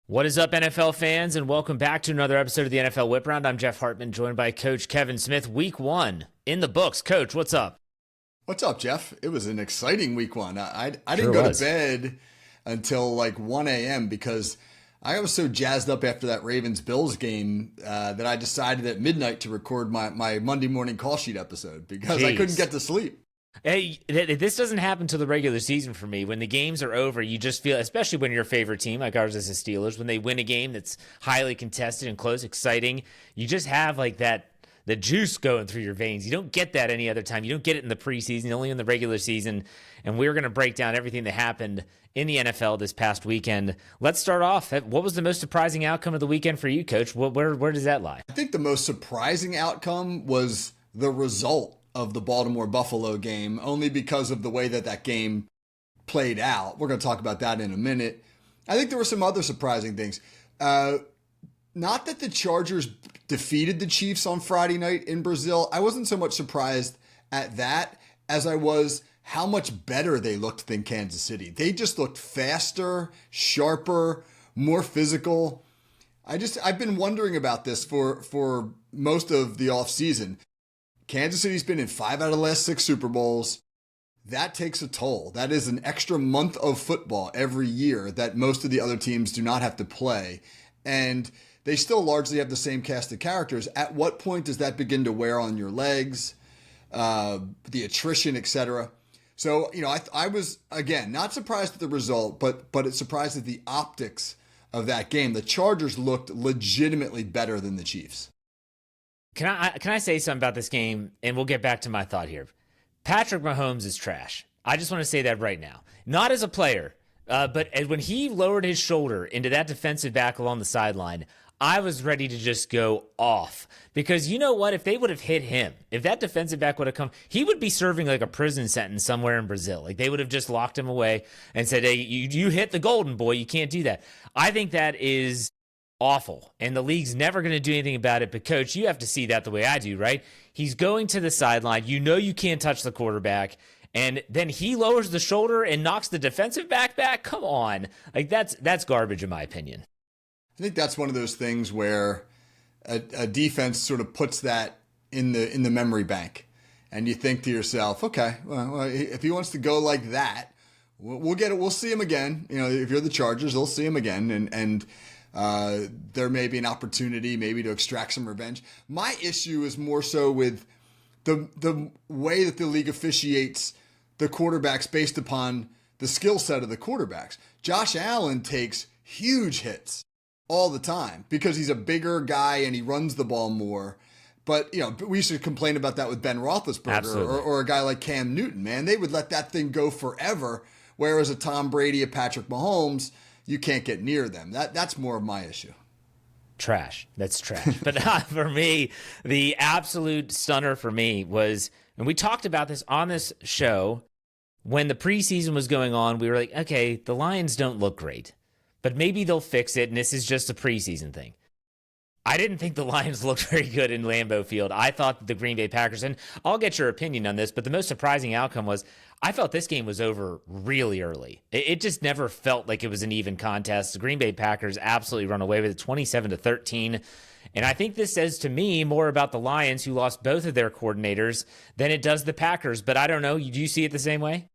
What is up, NFL fans, and welcome back to another episode of the NFL Whip Round. I'm Jeff Hartman, joined by Coach Kevin Smith. Week 1 in the books. Coach, what's up? What's up, Jeff? It was an exciting week 1. I Sure didn't go was. to bed until like 1 a.m. because I was so jazzed up after that Ravens-Bills game that I decided at midnight to record my Monday morning call sheet episode because I couldn't get to sleep. Hey, this doesn't happen till the regular season for me. When the games are over, you just feel, especially when your favorite team, like ours is the Steelers, when they win a game that's highly contested and close, exciting, you just have like the juice going through your veins. You don't get that any other time. You don't get it in the preseason, only in the regular season. And we're going to break down everything that happened in the NFL this past weekend. Let's start off. What was the most surprising outcome of the weekend for you, Coach? Where does that lie? I think the most surprising outcome was the result of the Baltimore-Buffalo game, only because of the way that game played out. We're going to talk about that in a minute. I think there were some other surprising things. Not that the Chargers defeated the Chiefs on Friday night in Brazil. I wasn't so much surprised at that as I was how much better they looked than Kansas City. They just looked faster, sharper, more physical. I've been wondering about this for most of the offseason. Kansas City's been in 5 out of the last 6 Super Bowls. That takes a toll. That is an extra month of football every year that most of the other teams do not have to play. And they still largely have the same cast of characters. At what point does that begin to wear on your legs, the attrition, etc.? So, I was, again, not surprised at the result, but it surprised at the optics of that game. The Chargers looked legitimately better than the Chiefs. Can I say something about this game, and we'll get back to my thought here. Patrick Mahomes is trash. I just want to say that right now. Not as a player, but when he lowered his shoulder into that defensive back along the sideline, I was ready to just go off. Because you know what? If they would have hit him, if that defensive back would have come, he would be serving like a prison sentence somewhere in Brazil. Like they would have just locked him away and said, hey, you hit the golden boy. You can't do that. I think that is awful, and the league's never going to do anything about it. But Coach, you have to see that the way I do, right? He's going to the sideline. You know you can't touch the quarterback, and then he lowers the shoulder and knocks the defensive back. Come on, like that's garbage in my opinion. I think that's one of those things where a defense sort of puts that in the memory bank, and you think to yourself, okay, well, if he wants to go like that, we'll get it. We'll see him again. If you're the Chargers, they'll see him again, and there may be an opportunity maybe to extract some revenge. My issue is more so with the way that the league officiates the quarterbacks based upon the skill set of the quarterbacks. Josh Allen takes huge hits all the time because he's a bigger guy and he runs the ball more. But, we used to complain about that with Ben Roethlisberger or a guy like Cam Newton, man. They would let that thing go forever, whereas a Tom Brady, a Patrick Mahomes, you can't get near them. That's more of my issue. Trash. That's trash. But for me, the absolute stunner for me was, and we talked about this on this show, when the preseason was going on, we were like, okay, the Lions don't look great, but maybe they'll fix it, and this is just a preseason thing. I didn't think the Lions looked very good in Lambeau Field. I thought the Green Bay Packers, and I'll get your opinion on this, but the most surprising outcome was I felt this game was over really early. It just never felt like it was an even contest. The Green Bay Packers absolutely run away with it, 27-13. And I think this says to me more about the Lions, who lost both of their coordinators, than it does the Packers. But I don't know. Do you see it the same way?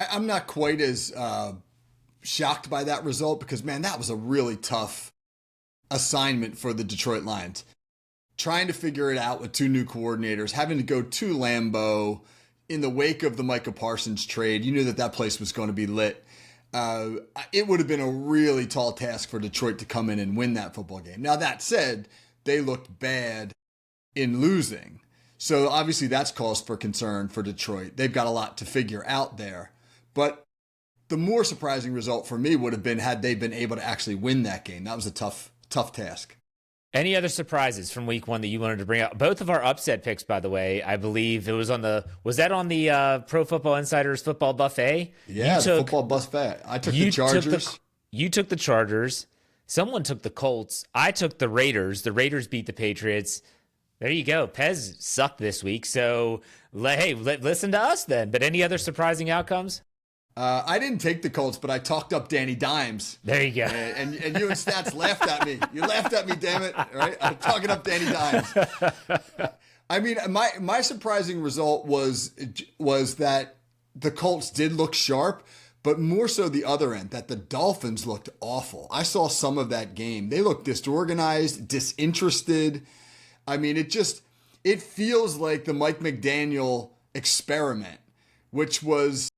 I'm not quite as shocked by that result because, man, that was a really tough assignment for the Detroit Lions. Trying to figure it out with 2 new coordinators, having to go to Lambeau in the wake of the Micah Parsons trade. You knew that place was going to be lit. It would have been a really tall task for Detroit to come in and win that football game. Now, that said, they looked bad in losing. So obviously that's cause for concern for Detroit. They've got a lot to figure out there. But the more surprising result for me would have been had they been able to actually win that game. That was a tough task. Any other surprises from week 1 that you wanted to bring up? Both of our upset picks, by the way, I believe it was on the Pro Football Insider's football buffet? Yeah, the football buffet. I took the Chargers. You took the Chargers. Someone took the Colts. I took the Raiders. The Raiders beat the Patriots. There you go. Pez sucked this week. So, hey, listen to us then. But any other surprising outcomes? I didn't take the Colts, but I talked up Danny Dimes. There you go. And you and Stats laughed at me. You laughed at me, damn it. All right? I'm talking up Danny Dimes. I mean, my surprising result was that the Colts did look sharp, but more so the other end, that the Dolphins looked awful. I saw some of that game. They looked disorganized, disinterested. I mean, it feels like the Mike McDaniel experiment, which was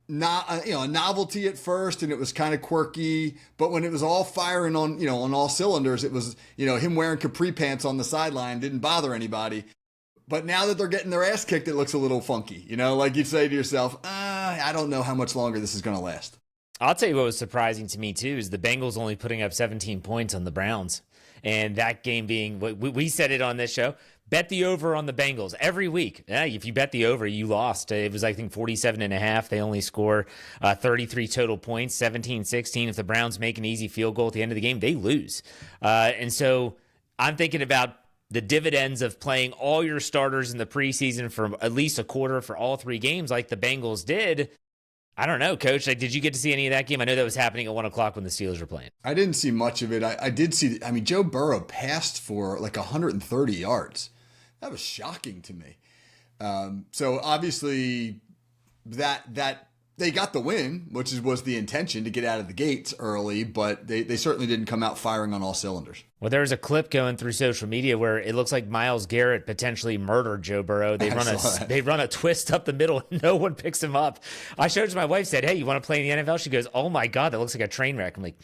not a novelty at first, and it was kind of quirky, but when it was all firing on all cylinders, it was him wearing capri pants on the sideline didn't bother anybody. But now that they're getting their ass kicked, it looks a little funky. Like you'd say to yourself, I don't know how much longer this is going to last. I'll tell you what was surprising to me too is the Bengals only putting up 17 points on the Browns, and that game being we said it on this show. Bet the over on the Bengals every week. If you bet the over, you lost. It was, I think, 47.5. They only score 33 total points, 17-16. If the Browns make an easy field goal at the end of the game, they lose. And so I'm thinking about the dividends of playing all your starters in the preseason for at least a quarter for all three games like the Bengals did. I don't know, Coach. Did you get to see any of that game? I know that was happening at 1 o'clock when the Steelers were playing. I didn't see much of it. I did see, Joe Burrow passed for like 130 yards. That was shocking to me. So obviously that they got the win, which was the intention to get out of the gates early, but they certainly didn't come out firing on all cylinders. Well, there's a clip going through social media where it looks like Myles Garrett potentially murdered Joe Burrow. They run a twist up the middle and no one picks him up. I showed it to my wife, said, "Hey, you want to play in the NFL?" She goes, "Oh my God, that looks like a train wreck." I'm like,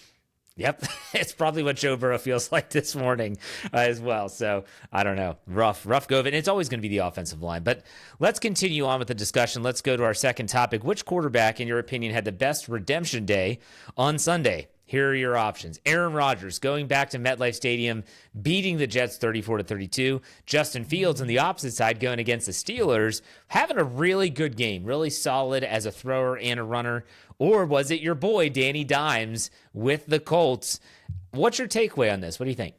yep, it's probably what Joe Burrow feels like this morning as well. So I don't know. Rough go of it. And it's always going to be the offensive line. But let's continue on with the discussion. Let's go to our second topic. Which quarterback, in your opinion, had the best redemption day on Sunday? Here are your options. Aaron Rodgers going back to MetLife Stadium, beating the Jets 34-32. Justin Fields on the opposite side going against the Steelers, having a really good game, really solid as a thrower and a runner. Or was it your boy, Danny Dimes, with the Colts? What's your takeaway on this? What do you think?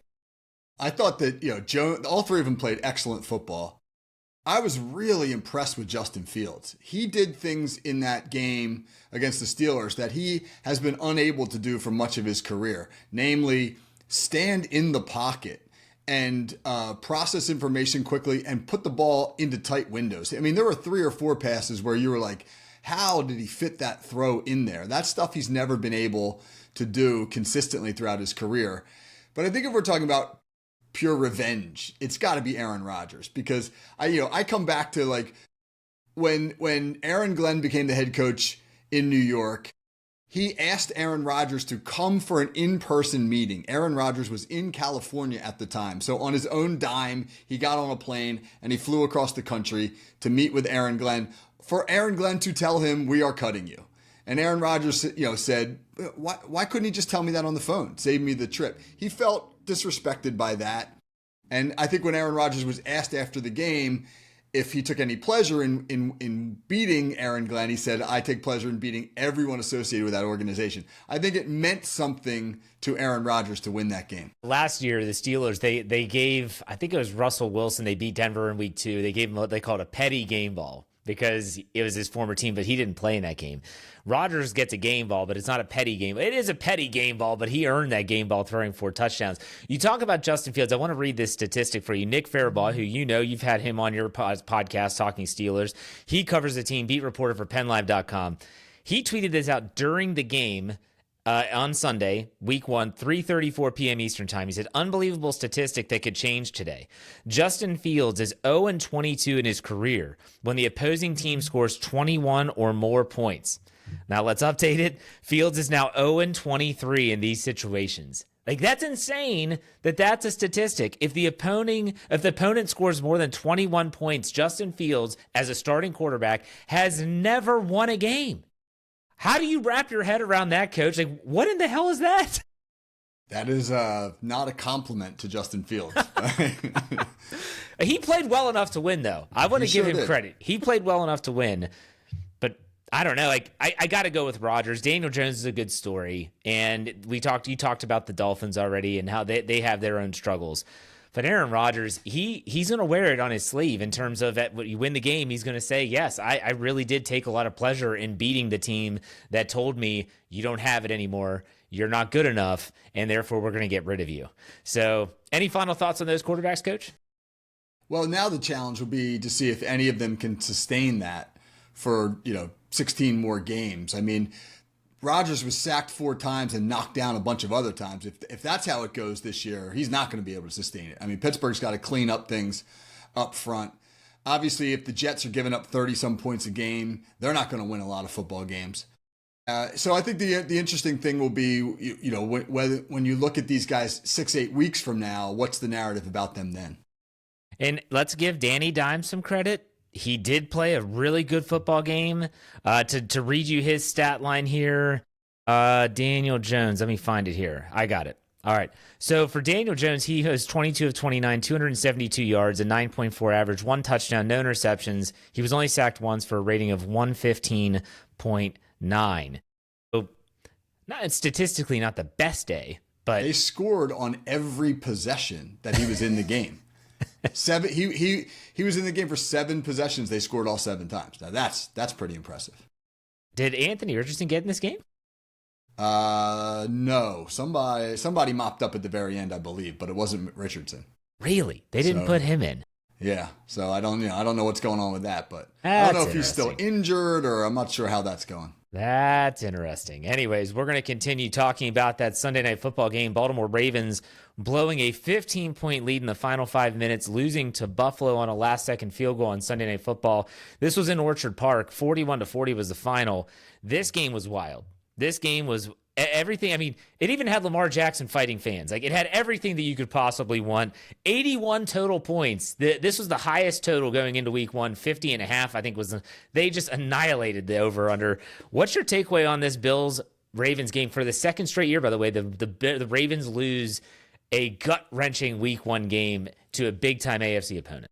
I thought that, all three of them played excellent football. I was really impressed with Justin Fields. He did things in that game against the Steelers that he has been unable to do for much of his career, namely stand in the pocket and process information quickly and put the ball into tight windows. I mean, there were 3 or 4 passes where you were like, how did he fit that throw in there? That's stuff he's never been able to do consistently throughout his career. But I think if we're talking about pure revenge, it's got to be Aaron Rodgers, because I come back to like when Aaron Glenn became the head coach in New York, he asked Aaron Rodgers to come for an in-person meeting. Aaron Rodgers was in California at the time. So on his own dime, he got on a plane and he flew across the country to meet with Aaron Glenn, for Aaron Glenn to tell him, "We are cutting you." And Aaron Rodgers, said, why couldn't he just tell me that on the phone? Save me the trip. He felt disrespected by that. And I think when Aaron Rodgers was asked after the game if he took any pleasure in beating Aaron Glenn, he said, "I take pleasure in beating everyone associated with that organization." I think it meant something to Aaron Rodgers to win that game. Last year, the Steelers, they gave, I think it was Russell Wilson, they beat Denver in week 2. They gave him what they called a petty game ball, because it was his former team, but he didn't play in that game. Rodgers gets a game ball, but it's not a petty game. It is a petty game ball, but he earned that game ball throwing 4 touchdowns. You talk about Justin Fields. I want to read this statistic for you. Nick Farabaugh, who you've had him on your podcast talking Steelers. He covers the team, beat reporter for PennLive.com. He tweeted this out during the game on Sunday, week 1, 3:34 p.m. Eastern time. He said, "Unbelievable statistic that could change today. Justin Fields is 0-22 in his career when the opposing team scores 21 or more points." Now let's update it. Fields is now 0-23 in these situations. Like, that's insane that's a statistic. If the opponent scores more than 21 points, Justin Fields, as a starting quarterback, has never won a game. How do you wrap your head around that, Coach? Like, what in the hell is that? That is not a compliment to Justin Fields. He played well enough to win, though. I want to give him credit. He played well enough to win. But I don't know. Like, I got to go with Rodgers. Daniel Jones is a good story. And you talked about the Dolphins already and how they have their own struggles. But Aaron Rodgers, he's going to wear it on his sleeve in terms of when you win the game, he's going to say, yes, I really did take a lot of pleasure in beating the team that told me you don't have it anymore. You're not good enough, and therefore we're going to get rid of you. So any final thoughts on those quarterbacks, Coach? Well, now the challenge will be to see if any of them can sustain that for, 16 more games. I mean, Rodgers was sacked 4 times and knocked down a bunch of other times. If that's how it goes this year, he's not going to be able to sustain it. I mean, Pittsburgh's got to clean up things up front. Obviously, if the Jets are giving up 30-some points a game, they're not going to win a lot of football games. So I think the interesting thing will be, when you look at these guys 6-8 weeks from now, what's the narrative about them then? And let's give Danny Dimes some credit. He did play a really good football game. To read you his stat line here, Daniel Jones, let me find it here. I got it. All right. So for Daniel Jones, he was 22 of 29, 272 yards, a 9.4 average, 1 touchdown, no interceptions. He was only sacked once for a rating of 115.9. So statistically not the best day, but they scored on every possession that he was in the game. He was in the game for 7 possessions. They scored all 7 times. Now that's pretty impressive. Did Anthony Richardson get in this game? No. Somebody mopped up at the very end, I believe, but it wasn't Richardson. Really? They didn't put him in. Yeah. So I don't know what's going on with that, but I don't know if he's still injured or I'm not sure how that's going. That's interesting. Anyways, we're going to continue talking about that Sunday Night Football game. Baltimore Ravens blowing a 15-point lead in the final 5 minutes, losing to Buffalo on a last-second field goal on Sunday Night Football. This was in Orchard Park. 41-40 was the final. This game was wild. This game was everything. I mean, it even had Lamar Jackson fighting fans. Like, it had everything that you could possibly want. 81 total points. This was the highest total going into week 1. 50.5, I think, they just annihilated the over-under. What's your takeaway on this Bills-Ravens game? For the second straight year, by the way, the Ravens lose a gut-wrenching week 1 game to a big-time AFC opponent.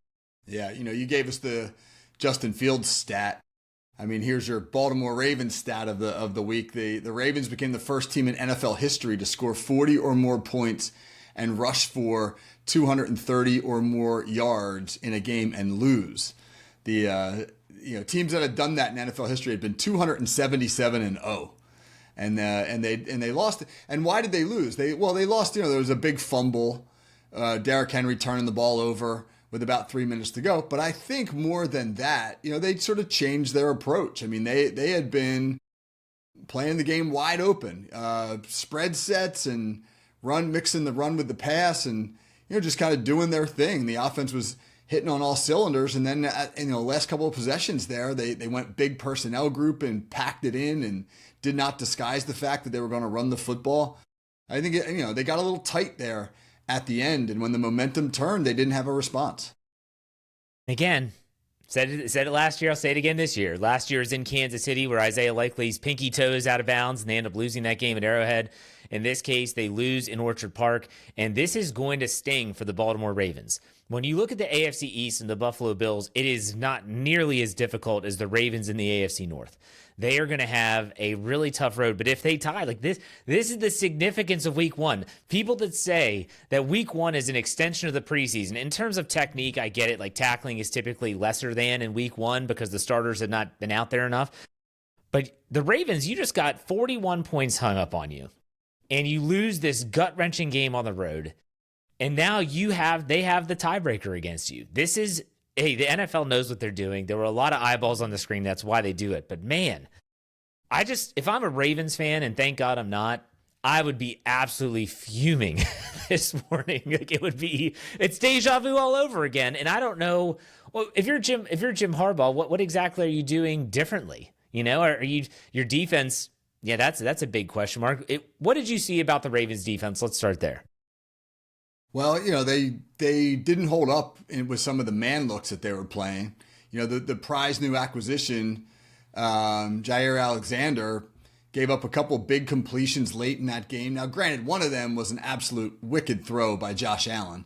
Yeah, you gave us the Justin Fields stat. I mean, here's your Baltimore Ravens stat of the week. The Ravens became the first team in NFL history to score 40 or more points and rush for 230 or more yards in a game and lose. The teams that had done that in NFL history had been 277-0. And they lost. And why did they lose? They lost. There was a big fumble, Derrick Henry turning the ball over with about 3 minutes to go. But I think more than that, they sort of changed their approach. I mean, they had been playing the game wide open, spread sets and mixing the run with the pass, and just kind of doing their thing. The offense was hitting on all cylinders, and then in the last couple of possessions there, they went big personnel group and packed it in and did not disguise the fact that they were going to run the football. I think they got a little tight there at the end, and when the momentum turned, they didn't have a response. Again, said it last year, I'll say it again this year. Last year was in Kansas City where Isaiah Likely's pinky toe is out of bounds, and they end up losing that game at Arrowhead. In this case, they lose in Orchard Park, and this is going to sting for the Baltimore Ravens. When you look at the AFC East and the Buffalo Bills, it is not nearly as difficult as the Ravens in the AFC North. They are going to have a really tough road. But if they tie, like this is the significance of week 1. People that say that week 1 is an extension of the preseason, in terms of technique, I get it. Like, tackling is typically lesser than in week 1 because the starters have not been out there enough. But the Ravens, you just got 41 points hung up on you, and you lose this gut-wrenching game on the road. And now they have the tiebreaker against you. The NFL knows what they're doing. There were a lot of eyeballs on the screen. That's why they do it. But man, if I'm a Ravens fan, and thank God I'm not, I would be absolutely fuming this morning. Like, it's deja vu all over again. And I don't know, well, if you're Jim Harbaugh, what exactly are you doing differently? Are you, your defense? Yeah, that's a big question mark. What did you see about the Ravens defense? Let's start there. Well, they didn't hold up with some of the man looks that they were playing. The prize new acquisition, Jair Alexander, gave up a couple big completions late in that game. Now, granted, one of them was an absolute wicked throw by Josh Allen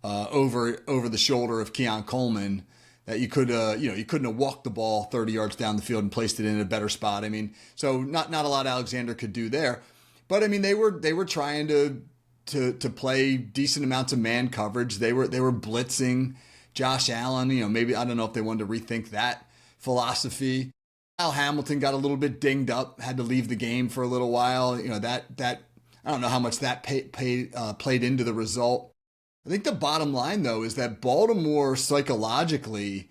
over the shoulder of Keon Coleman that you couldn't have walked the ball 30 yards down the field and placed it in a better spot. I mean, so not a lot Alexander could do there. But I mean, they were trying to to play decent amounts of man coverage. They were blitzing Josh Allen. Maybe, I don't know if they wanted to rethink that philosophy. Al Hamilton got a little bit dinged up, had to leave the game for a little while. That I don't know how much that played into the result. I think the bottom line, though, is that Baltimore psychologically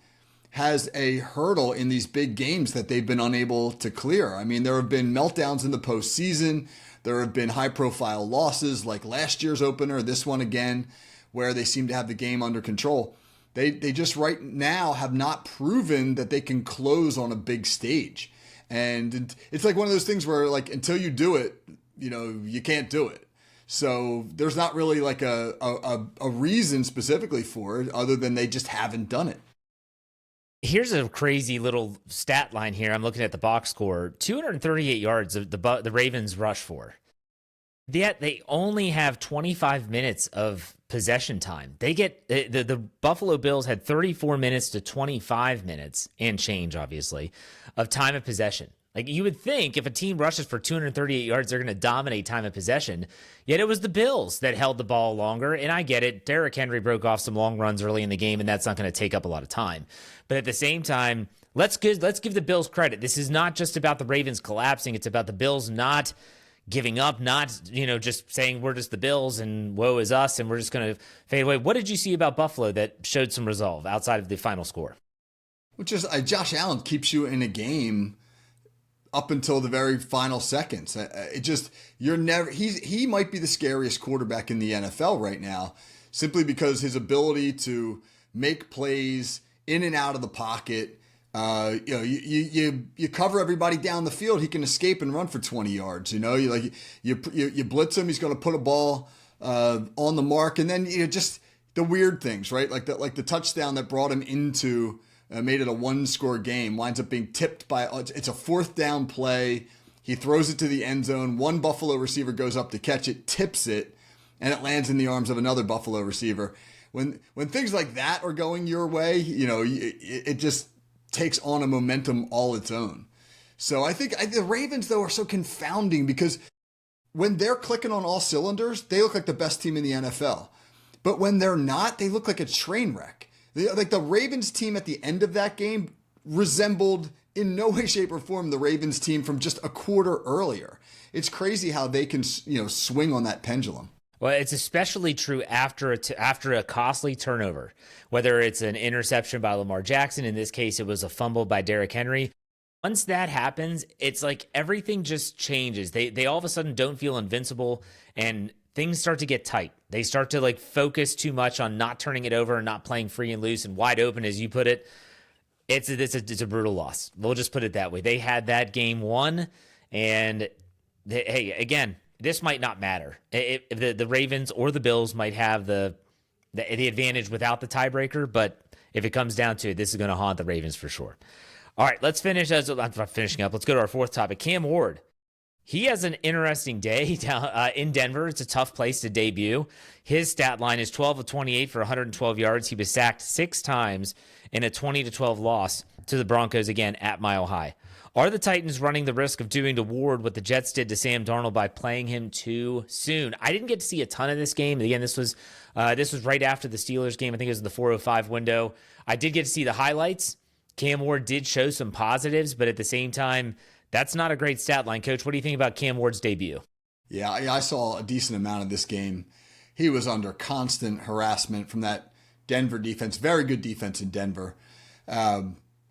has a hurdle in these big games that they've been unable to clear. I mean, there have been meltdowns in the postseason. There have been high-profile losses like last year's opener, this one again, where they seem to have the game under control. They just right now have not proven that they can close on a big stage. And it's like one of those things where, like, until you do it, you can't do it. So there's not really like a reason specifically for it other than they just haven't done it. Here's a crazy little stat line here. I'm looking at the box score. 238 yards the Ravens rush for. Yet they only have 25 minutes of possession time. They get the Buffalo Bills had 34 minutes to 25 minutes and change, obviously, of time of possession. Like, you would think if a team rushes for 238 yards, they're going to dominate time of possession. Yet it was the Bills that held the ball longer. And I get it. Derrick Henry broke off some long runs early in the game, and that's not going to take up a lot of time. But at the same time, let's give the Bills credit. This is not just about the Ravens collapsing. It's about the Bills not giving up, not, just saying we're just the Bills and woe is us and we're just going to fade away. What did you see about Buffalo that showed some resolve outside of the final score? Which is Josh Allen keeps you in a game up until the very final seconds. He might be the scariest quarterback in the NFL right now, simply because his ability to make plays in and out of the pocket. You cover everybody down the field, he can escape and run for 20 yards. You blitz him, he's going to put a ball on the mark, and then just the weird things, right? Like the touchdown that brought him into. Made it a one-score game, winds up being tipped it's a fourth down play. He throws it to the end zone. One Buffalo receiver goes up to catch it, tips it, and it lands in the arms of another Buffalo receiver. When things like that are going your way, it just takes on a momentum all its own. So I think the Ravens, though, are so confounding because when they're clicking on all cylinders, they look like the best team in the NFL. But when they're not, they look like a train wreck. The Ravens team at the end of that game resembled in no way, shape, or form the Ravens team from just a quarter earlier. It's crazy how they can, swing on that pendulum. Well, it's especially true after a costly turnover, whether it's an interception by Lamar Jackson. In this case, it was a fumble by Derrick Henry. Once that happens, it's like everything just changes. They all of a sudden don't feel invincible, and things start to get tight. They start to focus too much on not turning it over and not playing free and loose and wide open, as you put it. It's a brutal loss. We'll just put it that way. They had that game won, and hey, again, this might not matter. The Ravens or the Bills might have the advantage without the tiebreaker, but if it comes down to it, this is going to haunt the Ravens for sure. All right, let's finish. I'm not finishing up. Let's go to our fourth topic. Cam Ward. He has an interesting day down in Denver. It's a tough place to debut. His stat line is 12 of 28 for 112 yards. He was sacked 6 times in a 20-12 loss to the Broncos, again, at Mile High. Are the Titans running the risk of doing to Ward what the Jets did to Sam Darnold by playing him too soon? I didn't get to see a ton of this game. Again, this was right after the Steelers game. I think it was in the 4:05 window. I did get to see the highlights. Cam Ward did show some positives, but at the same time, that's not a great stat line. Coach, what do you think about Cam Ward's debut? Yeah, I saw a decent amount of this game. He was under constant harassment from that Denver defense. Very good defense in Denver.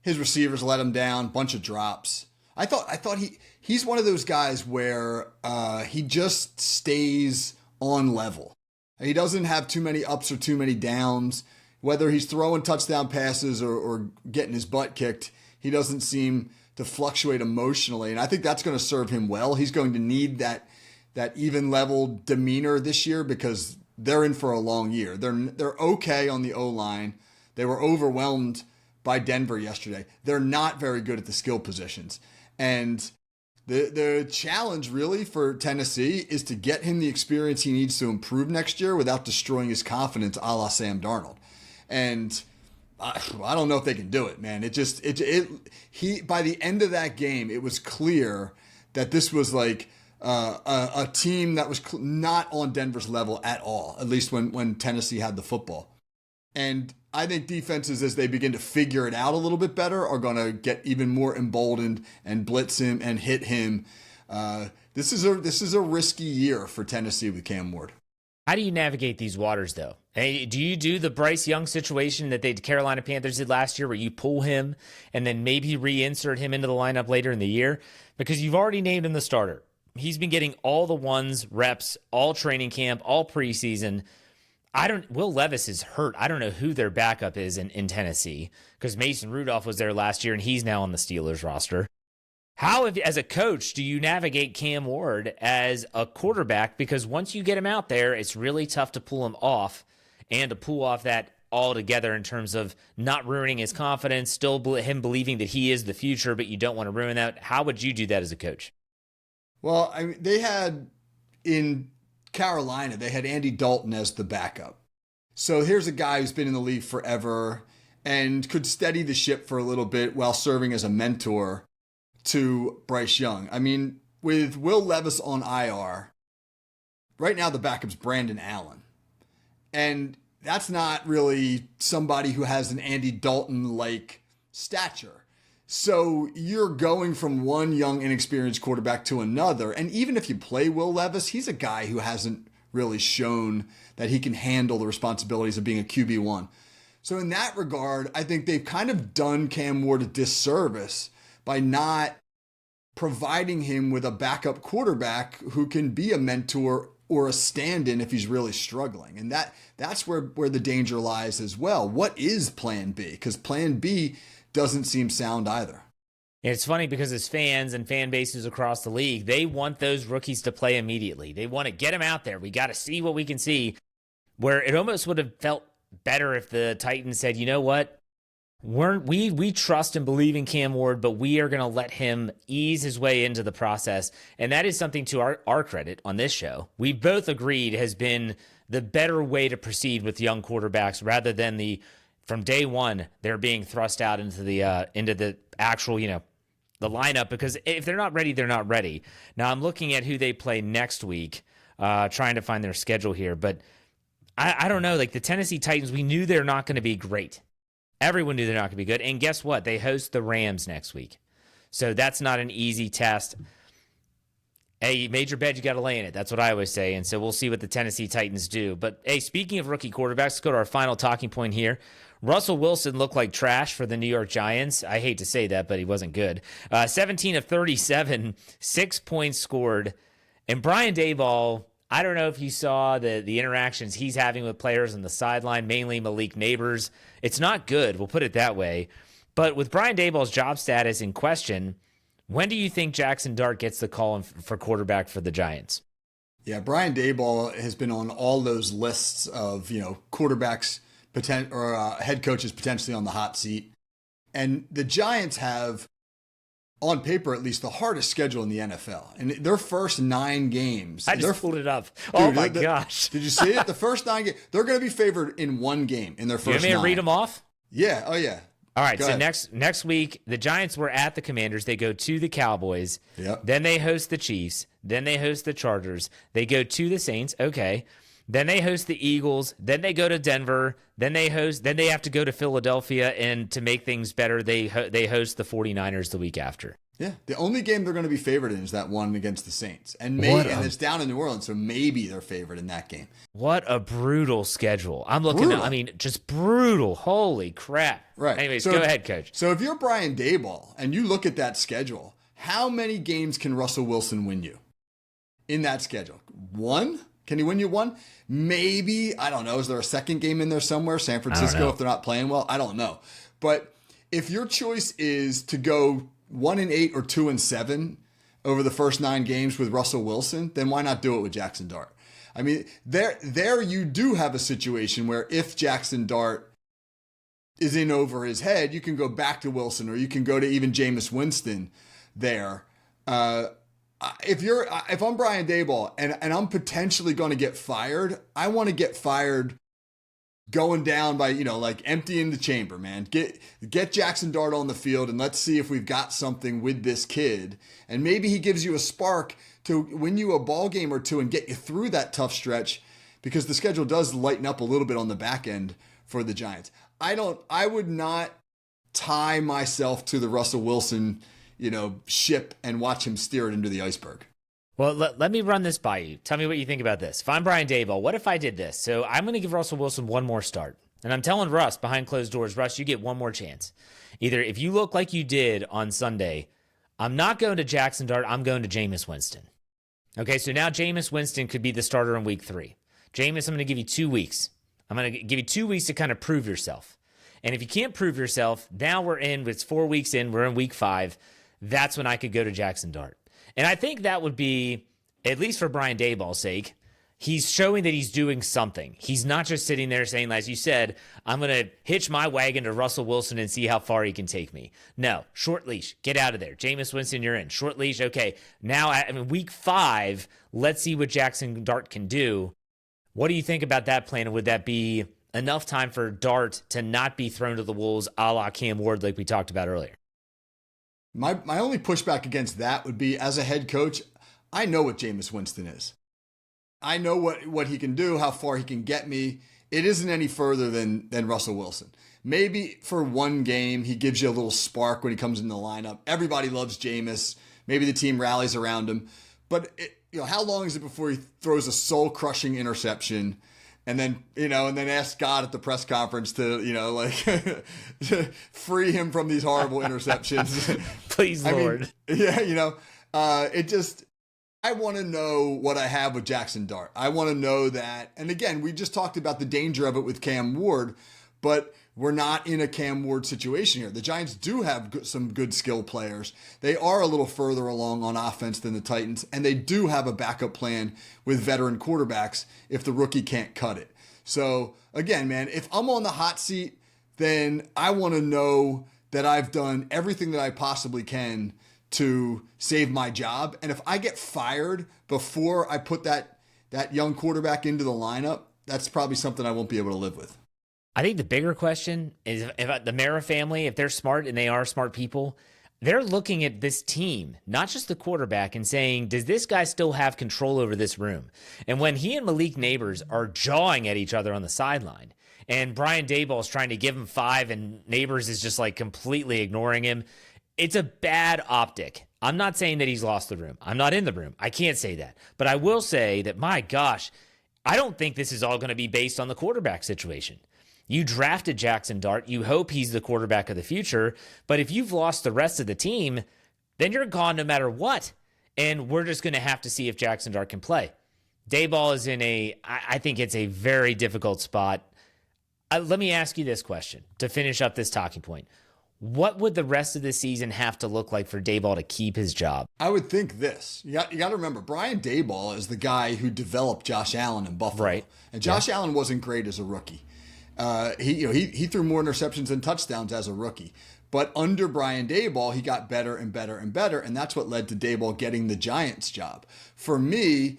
His receivers let him down, bunch of drops. I thought he's one of those guys where he just stays on level. He doesn't have too many ups or too many downs. Whether he's throwing touchdown passes or getting his butt kicked, he doesn't seem to fluctuate emotionally, and I think that's going to serve him well. He's going to need that even level demeanor this year because they're in for a long year. They're okay on the O-line. They were overwhelmed by Denver yesterday. They're not very good at the skill positions, and the challenge really for Tennessee is to get him the experience he needs to improve next year without destroying his confidence, a la Sam Darnold, and I don't know if they can do it, man. By the end of that game, it was clear that this was like a team that was not on Denver's level at all, at least when Tennessee had the football. And I think defenses, as they begin to figure it out a little bit better, are going to get even more emboldened and blitz him and hit him. This is a risky year for Tennessee with Cam Ward. How do you navigate these waters, though? Hey, do you do the Bryce Young situation that the Carolina Panthers did last year, where you pull him and then maybe reinsert him into the lineup later in the year? Because you've already named him the starter. He's been getting all the ones, reps, all training camp, all preseason. Will Levis is hurt. I don't know who their backup is in Tennessee, because Mason Rudolph was there last year and he's now on the Steelers roster. How, as a coach, do you navigate Cam Ward as a quarterback? Because once you get him out there, it's really tough to pull him off, and to pull off that altogether in terms of not ruining his confidence, still him believing that he is the future, but you don't want to ruin that. How would you do that as a coach? Well, I mean, they had in Carolina, they had Andy Dalton as the backup. So here's a guy who's been in the league forever and could steady the ship for a little bit while serving as a mentor to Bryce Young. I mean, with Will Levis on IR, right now the backup's Brandon Allen. And that's not really somebody who has an Andy Dalton-like stature. So you're going from one young, inexperienced quarterback to another. And even if you play Will Levis, he's a guy who hasn't really shown that he can handle the responsibilities of being a QB1. So in that regard, I think they've kind of done Cam Ward a disservice by not providing him with a backup quarterback who can be a mentor or a stand-in if he's really struggling. And that's where the danger lies as well. What is plan B? Because plan B doesn't seem sound either. It's funny because as fans and fan bases across the league, they want those rookies to play immediately. They want to get them out there. We got to see what we can see. Where it almost would have felt better if the Titans said, you know what? We trust and believe in Cam Ward, but we are going to let him ease his way into the process. And that is something to our credit on this show. We both agreed has been the better way to proceed with young quarterbacks, rather than from day one, they're being thrust out into the actual, the lineup, because if they're not ready, they're not ready. Now I'm looking at who they play next week, trying to find their schedule here, but I don't know, like the Tennessee Titans, we knew they're not going to be great. Everyone knew they're not going to be good. And guess what? They host the Rams next week. So that's not an easy test. Hey, major bet, you got to lay in it. That's what I always say. And so we'll see what the Tennessee Titans do. But hey, speaking of rookie quarterbacks, let's go to our final talking point here. Russell Wilson looked like trash for the New York Giants. I hate to say that, but he wasn't good. 17 of 37, 6 points scored. And Brian Daboll, I don't know if you saw the interactions he's having with players on the sideline, mainly Malik Neighbors. It's not good, we'll put it that way. But with Brian Daboll's job status in question, when do you think Jackson Dart gets the call for quarterback for the Giants? Yeah, Brian Daboll has been on all those lists of, quarterbacks head coaches potentially on the hot seat. And the Giants have, on paper at least, the hardest schedule in the NFL. And their first 9 games. I just pulled it up. Oh, my gosh. Did you see it? The first 9 games. They're going to be favored in one game in their first 9. You want me to read them off? Yeah. Oh, yeah. All right, Go so ahead. next week, the Giants were at the Commanders. They go to the Cowboys. Yep. Then they host the Chiefs. Then they host the Chargers. They go to the Saints. Okay. Then they host the Eagles. Then they go to Denver. Then they have to go to Philadelphia, and to make things better, they host the 49ers the week after. Yeah, the only game they're going to be favored in is that one against the Saints, and it's down in New Orleans, so maybe they're favored in that game. What a brutal schedule! I'm looking at, just brutal. Holy crap! Right. Anyways, go ahead, Coach. So if you're Brian Daboll and you look at that schedule, how many games can Russell Wilson win you in that schedule? 1? Can he win you 1? Maybe, I don't know. Is there a second game in there somewhere? San Francisco, if they're not playing well? I don't know. But if your choice is to go 1-8 or 2-7 over the first 9 games with Russell Wilson, then why not do it with Jackson Dart? I mean, there you do have a situation where if Jackson Dart is in over his head, you can go back to Wilson, or you can go to even Jameis Winston there. If I'm Brian Daboll and I'm potentially going to get fired, I want to get fired going down by, emptying the chamber, man. Get Jackson Dart on the field, and let's see if we've got something with this kid. And maybe he gives you a spark to win you a ball game or two and get you through that tough stretch, because the schedule does lighten up a little bit on the back end for the Giants. I would not tie myself to the Russell Wilson, ship and watch him steer it into the iceberg. Well, let me run this by you. Tell me what you think about this. If I'm Brian Daboll, what if I did this? So I'm going to give Russell Wilson one more start. And I'm telling Russ behind closed doors, Russ, you get one more chance. Either if you look like you did on Sunday, I'm not going to Jackson Dart, I'm going to Jameis Winston. Okay, so now Jameis Winston could be the starter in week 3. Jameis, I'm going to give you 2 weeks. I'm going to give you 2 weeks to kind of prove yourself. And if you can't prove yourself, now it's 4 weeks in, we're in week 5. That's when I could go to Jackson Dart. And I think that would be, at least for Brian Daboll's sake, he's showing that he's doing something. He's not just sitting there saying, as you said, I'm going to hitch my wagon to Russell Wilson and see how far he can take me. No, short leash. Get out of there. Jameis Winston, you're in. Short leash. Okay, now, week 5, let's see what Jackson Dart can do. What do you think about that plan? Would that be enough time for Dart to not be thrown to the wolves a la Cam Ward like we talked about earlier? My only pushback against that would be, as a head coach, I know what Jameis Winston is. I know what he can do, how far he can get me. It isn't any further than Russell Wilson. Maybe for one game, he gives you a little spark when he comes in the lineup. Everybody loves Jameis. Maybe the team rallies around him. But how long is it before he throws a soul-crushing interception and then ask God at the press conference to, to free him from these horrible interceptions? Please, Lord. I want to know what I have with Jackson Dart. I want to know that. And again, we just talked about the danger of it with Cam Ward, but we're not in a Cam Ward situation here. The Giants do have some good skill players. They are a little further along on offense than the Titans, and they do have a backup plan with veteran quarterbacks if the rookie can't cut it. So again, man, if I'm on the hot seat, then I want to know that I've done everything that I possibly can to save my job. And if I get fired before I put that young quarterback into the lineup, that's probably something I won't be able to live with. I think the bigger question is, if the Mara family, if they're smart, and they are smart people, they're looking at this team, not just the quarterback, and saying, does this guy still have control over this room? And when he and Malik Neighbors are jawing at each other on the sideline, and Brian Daboll is trying to give him 5, and Neighbors is just like completely ignoring him, it's a bad optic. I'm not saying that he's lost the room. I'm not in the room. I can't say that. But I will say that, my gosh, I don't think this is all going to be based on the quarterback situation. You drafted Jackson Dart. You hope he's the quarterback of the future. But if you've lost the rest of the team, then you're gone no matter what. And we're just going to have to see if Jackson Dart can play. Daboll is I think it's a very difficult spot. Let me ask you this question to finish up this talking point. What would the rest of the season have to look like for Daboll to keep his job? I would think this. You got to remember, Brian Daboll is the guy who developed Josh Allen in Buffalo. Right. And Josh Allen wasn't great as a rookie. He threw more interceptions than touchdowns as a rookie. But under Brian Daboll, he got better and better and better. And that's what led to Daboll getting the Giants job. For me,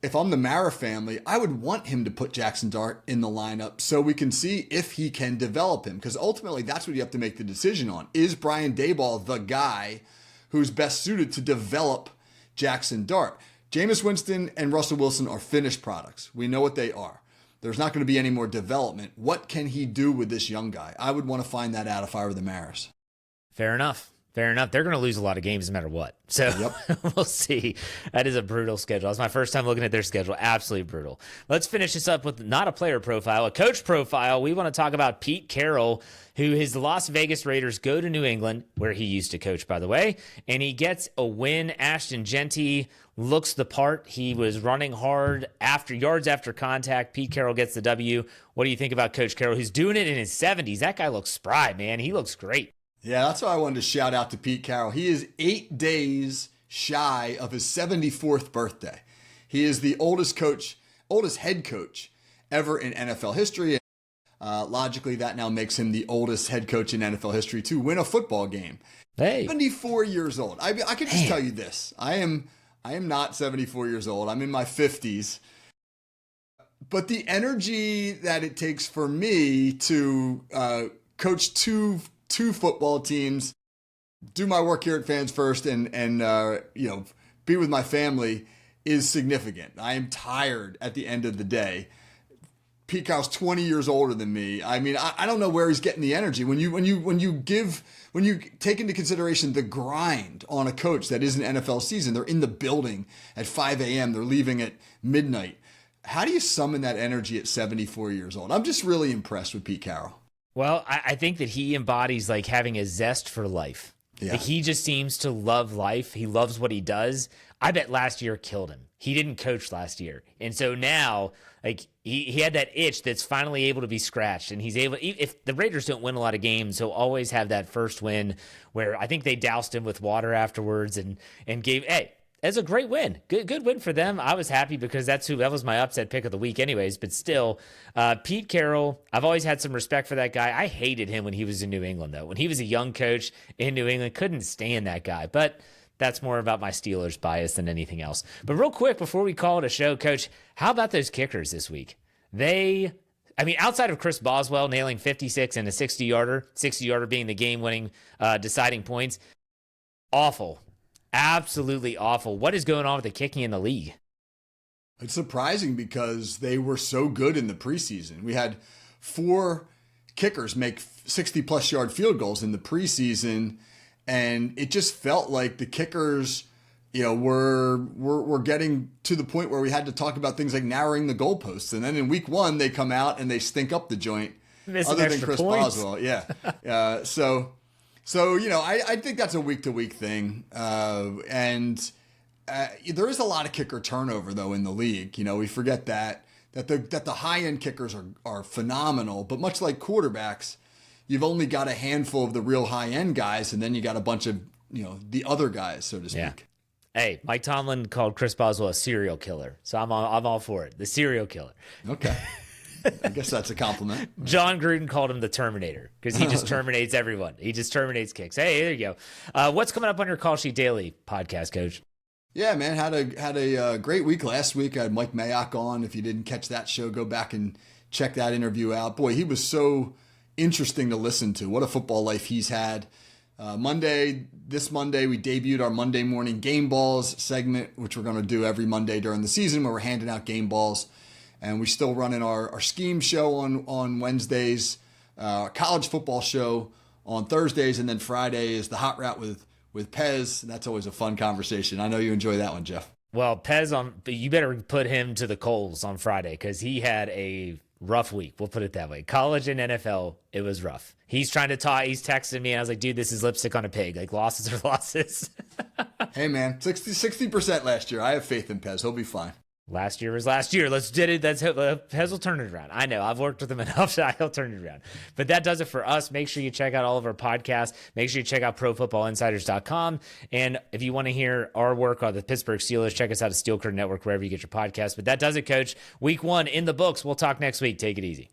if I'm the Mara family, I would want him to put Jackson Dart in the lineup so we can see if he can develop him. Because ultimately, that's what you have to make the decision on. Is Brian Daboll the guy who's best suited to develop Jackson Dart? Jameis Winston and Russell Wilson are finished products. We know what they are. There's not going to be any more development. What can he do with this young guy? I would want to find that out if I were the Maras. Fair enough. They're going to lose a lot of games no matter what. So We'll see. That is a brutal schedule. That's my first time looking at their schedule. Absolutely brutal. Let's finish this up with not a player profile, a coach profile. We want to talk about Pete Carroll, who his Las Vegas Raiders go to New England, where he used to coach, by the way, and he gets a win. Ashton Genty looks the part. He was running hard yards after contact. Pete Carroll gets the W. What do you think about Coach Carroll, who's doing it in his 70s? That guy looks spry, man. He looks great. Yeah, that's why I wanted to shout out to Pete Carroll. He is 8 days shy of his 74th birthday. He is the oldest head coach ever in NFL history. Logically, that now makes him the oldest head coach in NFL history to win a football game. Hey, 74 years old. I can just tell you this. I am not 74 years old. I'm in my 50s. But the energy that it takes for me to coach two football teams, do my work here at Fans First, and be with my family is significant. I am tired at the end of the day. Pete Carroll's 20 years older than me. I mean, I don't know where he's getting the energy. When you take into consideration the grind on a coach that is an NFL season, they're in the building at 5 a.m., they're leaving at midnight. How do you summon that energy at 74 years old? I'm just really impressed with Pete Carroll. Well, I think that he embodies like having a zest for life. Yeah. Like he just seems to love life. He loves what he does. I bet last year killed him. He didn't coach last year. And so now, like, he had that itch that's finally able to be scratched. And he's able, if the Raiders don't win a lot of games, he'll always have that first win where I think they doused him with water afterwards and gave, hey, that's a great win. Good win for them. I was happy because that was my upset pick of the week anyways. But still, Pete Carroll, I've always had some respect for that guy. I hated him when he was in New England, though. When he was a young coach in New England, couldn't stand that guy. But that's more about my Steelers bias than anything else. But real quick, before we call it a show, Coach, how about those kickers this week? Outside of Chris Boswell nailing 56 and a 60-yarder being the game-winning deciding points, awful. Absolutely awful. What is going on with the kicking in the league? It's surprising because they were so good in the preseason. We had 4 kickers make 60-plus yard field goals in the preseason, and it just felt like the kickers, were getting to the point where we had to talk about things like narrowing the goalposts. And then in week 1, they come out and they stink up the joint. Missing other than extra Chris points. Boswell, yeah. So I think that's a week-to-week thing. There is a lot of kicker turnover, though, in the league. We forget that the high-end kickers are phenomenal. But much like quarterbacks, you've only got a handful of the real high-end guys, and then you got a bunch of, the other guys, so to speak. Yeah. Hey, Mike Tomlin called Chris Boswell a serial killer. So I'm all for it. The serial killer. Okay. I guess that's a compliment. John Gruden called him the Terminator because he just terminates everyone. He just terminates kicks. Hey, there you go. What's coming up on your Call Sheet Daily podcast, Coach? Yeah, man, had a great week last week. I had Mike Mayock on. If you didn't catch that show, go back and check that interview out. Boy, he was so interesting to listen to. What a football life he's had. This Monday, we debuted our Monday morning game balls segment, which we're going to do every Monday during the season where we're handing out game balls. And we're still running our scheme show on Wednesdays, our college football show on Thursdays, and then Friday is the hot route with Pez. That's always a fun conversation. I know you enjoy that one, Jeff. Well, Pez, you better put him to the coals on Friday because he had a rough week. We'll put it that way. College and NFL, it was rough. He's trying to talk. He's texting me, and I was like, dude, this is lipstick on a pig. Like, losses are losses. Hey, man, 60% last year. I have faith in Pez. He'll be fine. Last year was last year. Let's did it. That's Pez will turn it around. I know. I've worked with him enough that he'll turn it around. But that does it for us. Make sure you check out all of our podcasts. Make sure you check out ProFootballInsiders.com. And if you want to hear our work on the Pittsburgh Steelers, check us out at Steel Curtain Network, wherever you get your podcasts. But that does it, Coach. Week 1 in the books. We'll talk next week. Take it easy.